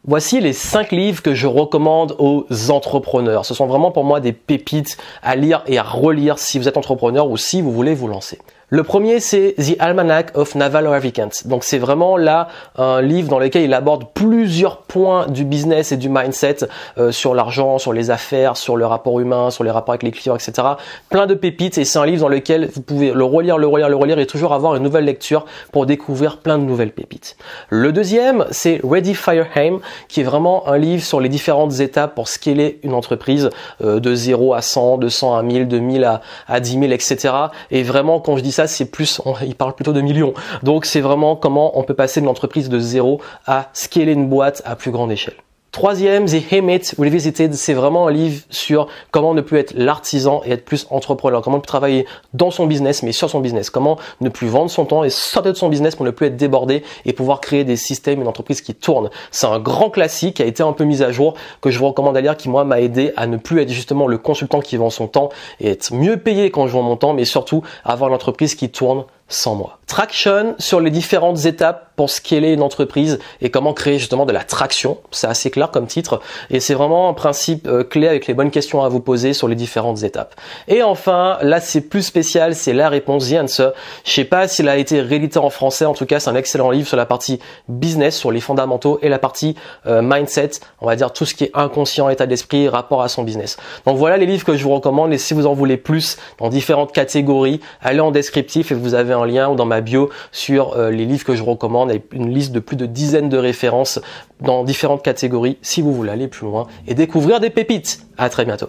Voici les 5 livres que je recommande aux entrepreneurs. Ce sont vraiment pour moi des pépites à lire et à relire si vous êtes entrepreneur ou si vous voulez vous lancer. Le premier, c'est The Almanac of Naval Ravikant. Donc, c'est vraiment là un livre dans lequel il aborde plusieurs points du business et du mindset sur l'argent, sur les affaires, sur le rapport humain, sur les rapports avec les clients, etc. Plein de pépites et c'est un livre dans lequel vous pouvez le relire et toujours avoir une nouvelle lecture pour découvrir plein de nouvelles pépites. Le deuxième, c'est Ready Fire Aim, qui est vraiment un livre sur les différentes étapes pour scaler une entreprise de 0 à 100, de 100 à 1000, de 1000 à 10 000, etc. Et vraiment, quand je dis ça, c'est plus, il parle plutôt de millions. Donc, c'est vraiment comment on peut passer d'une entreprise de 0 à scaler une boîte à plus grande échelle. Troisième, The Aim It Revisited, c'est vraiment un livre sur comment ne plus être l'artisan et être plus entrepreneur, comment ne plus travailler dans son business mais sur son business, comment ne plus vendre son temps et sortir de son business pour ne plus être débordé et pouvoir créer des systèmes, une entreprise qui tourne. C'est un grand classique qui a été un peu mis à jour, que je vous recommande à lire, qui moi m'a aidé à ne plus être justement le consultant qui vend son temps et être mieux payé quand je vends mon temps, mais surtout avoir l'entreprise qui tourne sans moi. Traction sur les différentes étapes pour scaler une entreprise et comment créer justement de la traction. C'est assez clair comme titre et c'est vraiment un principe clé avec les bonnes questions à vous poser sur les différentes étapes. Et enfin, là c'est plus spécial, c'est la réponse, The Answer. Je sais pas s'il a été réédité en français, en tout cas c'est un excellent livre sur la partie business, sur les fondamentaux et la partie mindset, on va dire tout ce qui est inconscient, état d'esprit, rapport à son business. Donc voilà les livres que je vous recommande et si vous en voulez plus dans différentes catégories, allez en descriptif et vous avez un lien ou dans ma bio sur les livres que je recommande et une liste de plus de dizaines de références dans différentes catégories si vous voulez aller plus loin et découvrir des pépites. À très bientôt.